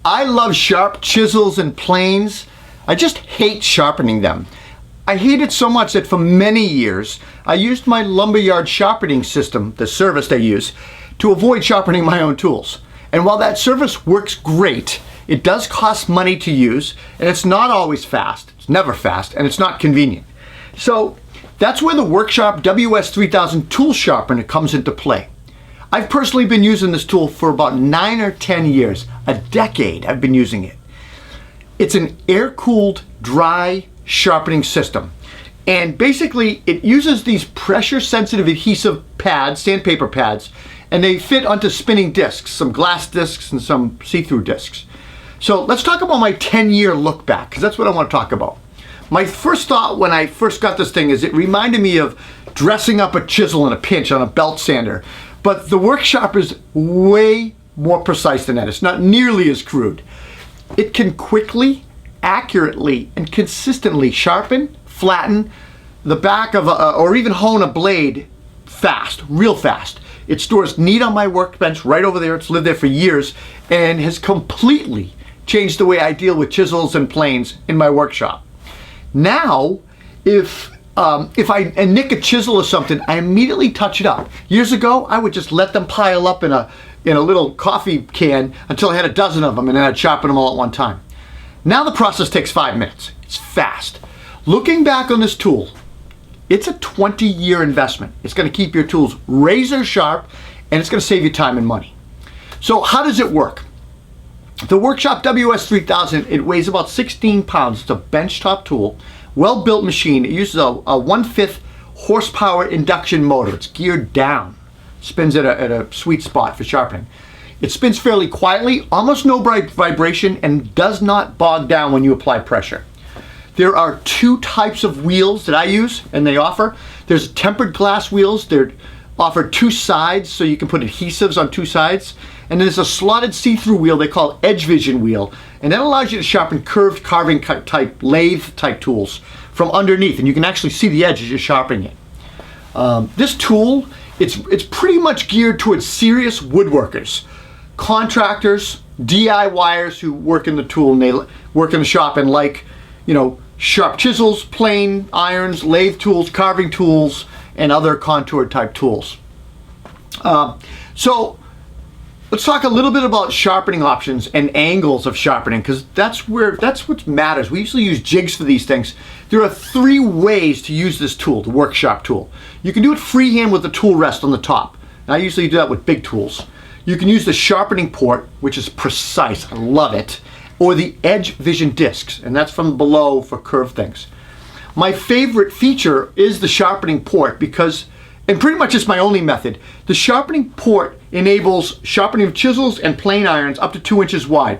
I love sharp chisels and planes. I just hate sharpening them. I hate it so much that for many years, I used my lumberyard sharpening system, the service they use, to avoid sharpening my own tools. And while that service works great, it does cost money to use, and it's not always fast. It's never fast, and it's not convenient. So that's where the Workshop WS3000 tool sharpener comes into play. I've personally been using this tool for about 9 or 10 years, a decade I've been using it. It's an air-cooled, dry sharpening system. And basically it uses these pressure-sensitive adhesive pads, sandpaper pads, and they fit onto spinning discs, some glass discs and some see-through discs. So let's talk about my 10-year look back, because that's what I want to talk about. My first thought when I first got this thing is it reminded me of dressing up a chisel in a pinch on a belt sander. But the Workshop is way more precise than that. It's not nearly as crude. It can quickly, accurately, and consistently sharpen, flatten the back of or even hone a blade fast, real fast. It stores neat on my workbench right over there. It's lived there for years and has completely changed the way I deal with chisels and planes in my workshop. Now, if I nick a chisel or something, I immediately touch it up. Years ago, I would just let them pile up in a little coffee can until I had a dozen of them, and then I'd sharpen them all at one time. Now the process takes 5 minutes. It's fast. Looking back on this tool, it's a 20-year investment. It's going to keep your tools razor sharp, and it's going to save you time and money. So how does it work? The Workshop WS3000, it weighs about 16 pounds. It's a benchtop tool. Well-built machine. It uses a 1/5 horsepower induction motor. It's geared down. Spins at a sweet spot for sharpening. It spins fairly quietly, almost no vibration, and does not bog down when you apply pressure. There are 2 types of wheels that I use and they offer. There's tempered glass wheels. They're offered 2 sides, so you can put adhesives on 2 sides. And there's a slotted see-through wheel they call edge vision wheel, and that allows you to sharpen curved carving type lathe type tools from underneath, and you can actually see the edge as you're sharpening it. This tool, it's pretty much geared towards serious woodworkers, contractors, DIYers who work in the tool and they work in the shop and like, you know, sharp chisels, plane irons, lathe tools, carving tools, and other contour type tools. So let's talk a little bit about sharpening options and angles of sharpening, because that's what matters. We usually use jigs for these things. There are 3 ways to use this tool, the Workshop tool. You can do it freehand with the tool rest on the top. I usually do that with big tools. You can use the Sharpening Port, which is precise, I love it, or the edge vision discs, and that's from below for curved things. My favorite feature is the Sharpening Port because, and pretty much it's my only method, the Sharpening Port enables sharpening of chisels and plane irons up to 2 inches wide.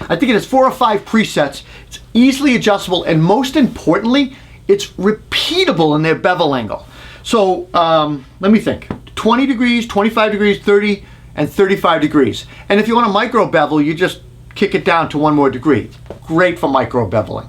I think it has 4 or 5 presets. It's easily adjustable, and most importantly, it's repeatable in their bevel angle. So let me think. 20 degrees, 25 degrees, 30, and 35 degrees. And if you want to micro bevel, you just kick it down to 1 more degree. Great for micro beveling.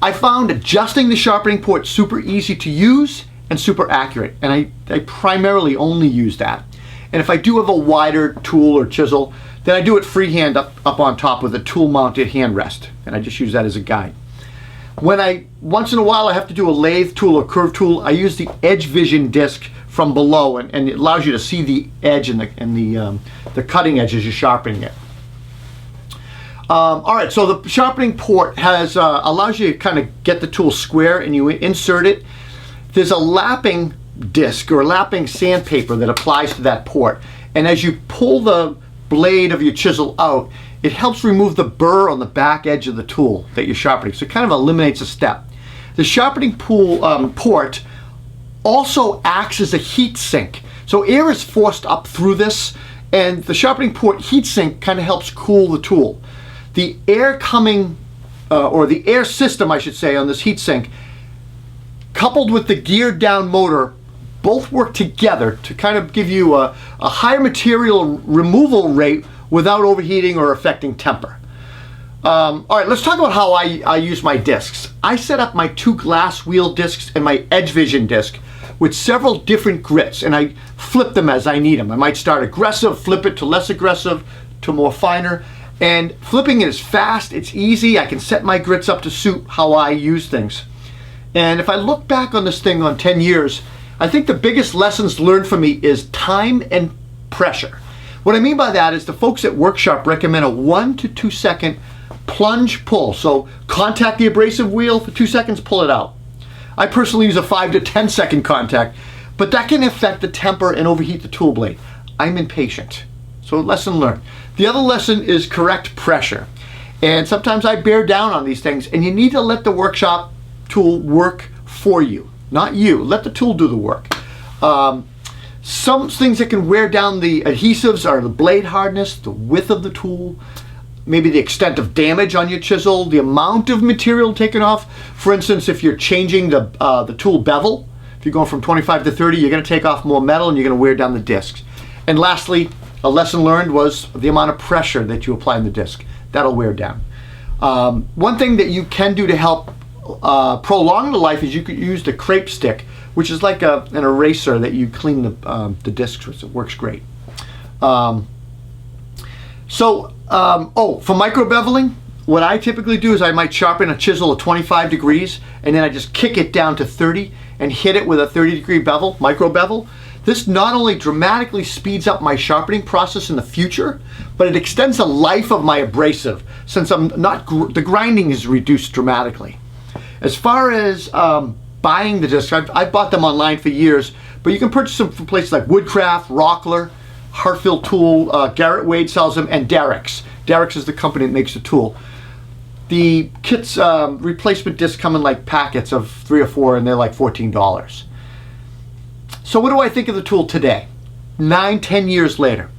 I found adjusting the Sharpening Port super easy to use and super accurate, and I primarily only use that. And if I do have a wider tool or chisel, then I do it freehand up on top with a tool mounted hand rest, and I just use that as a guide. When once in a while I have to do a lathe tool or curve tool, I use the edge vision disc from below, and it allows you to see the edge and the cutting edge as you're sharpening it. All right, so the Sharpening Port has allows you to kind of get the tool square, and you insert it. There's a lapping disc or lapping sandpaper that applies to that port, and as you pull the blade of your chisel out, it helps remove the burr on the back edge of the tool that you're sharpening, so it kind of eliminates a step. The Sharpening Port also acts as a heat sink, so air is forced up through this, and the Sharpening Port heat sink kind of helps cool the tool. The air coming, or the air system I should say, on this heat sink, coupled with the geared down motor, both work together to kind of give you a higher material removal rate without overheating or affecting temper. All right, let's talk about how I use my discs. I set up my 2 glass wheel discs and my Edge Vision disc with several different grits, and I flip them as I need them. I might start aggressive, flip it to less aggressive, to more finer, and flipping it is fast, it's easy. I can set my grits up to suit how I use things. And if I look back on this thing on 10 years, I think the biggest lessons learned for me is time and pressure. What I mean by that is the folks at Workshop recommend a 1 to 2 second plunge pull. So contact the abrasive wheel for 2 seconds, pull it out. I personally use a 5 to 10 second contact, but that can affect the temper and overheat the tool blade. I'm impatient. So lesson learned. The other lesson is correct pressure. And sometimes I bear down on these things, and you need to let the workshop tool work for you, not you. Let the tool do the work. Some things that can wear down the adhesives are the blade hardness, the width of the tool, maybe the extent of damage on your chisel, the amount of material taken off. For instance, if you're changing the tool bevel, if you're going from 25 to 30, you're going to take off more metal and you're going to wear down the discs. And lastly, a lesson learned was the amount of pressure that you apply in the disc. That'll wear down. One thing that you can do to help prolong the life is you could use the Crepe Stick, which is like an eraser that you clean the discs with. It works great. For micro beveling, what I typically do is I might sharpen a chisel at 25 degrees and then I just kick it down to 30 and hit it with a 30-degree bevel, micro bevel. This not only dramatically speeds up my sharpening process in the future, but it extends the life of my abrasive since the grinding is reduced dramatically. As far as buying the discs, I've bought them online for years, but you can purchase them from places like Woodcraft, Rockler, Hartfield Tool, Garrett Wade sells them, and Derrick's. Derrick's is the company that makes the tool. The kits, replacement discs come in like packets of 3 or 4, and they're like $14. So what do I think of the tool today, 9-10 years later?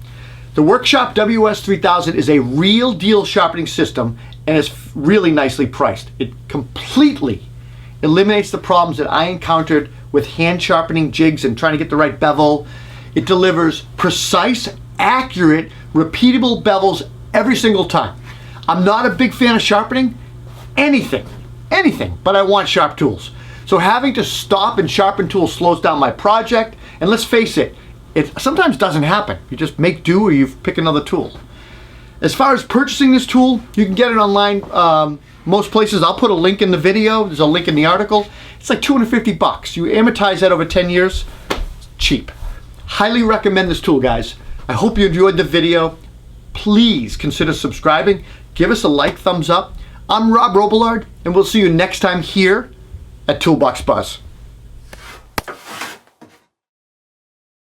The Workshop WS3000 is a real deal sharpening system and is really nicely priced. It completely eliminates the problems that I encountered with hand sharpening jigs and trying to get the right bevel. It delivers precise, accurate, repeatable bevels every single time. I'm not a big fan of sharpening anything, but I want sharp tools. So having to stop and sharpen tools slows down my project, and let's face it, it sometimes doesn't happen. You just make do or you pick another tool. As far as purchasing this tool, you can get it online. Most places, I'll put a link in the video. There's a link in the article. It's like $250. You amortize that over 10 years, it's cheap. Highly recommend this tool, guys. I hope you enjoyed the video. Please consider subscribing. Give us a like, thumbs up. I'm Rob Robillard, and we'll see you next time here at Toolbox Buzz.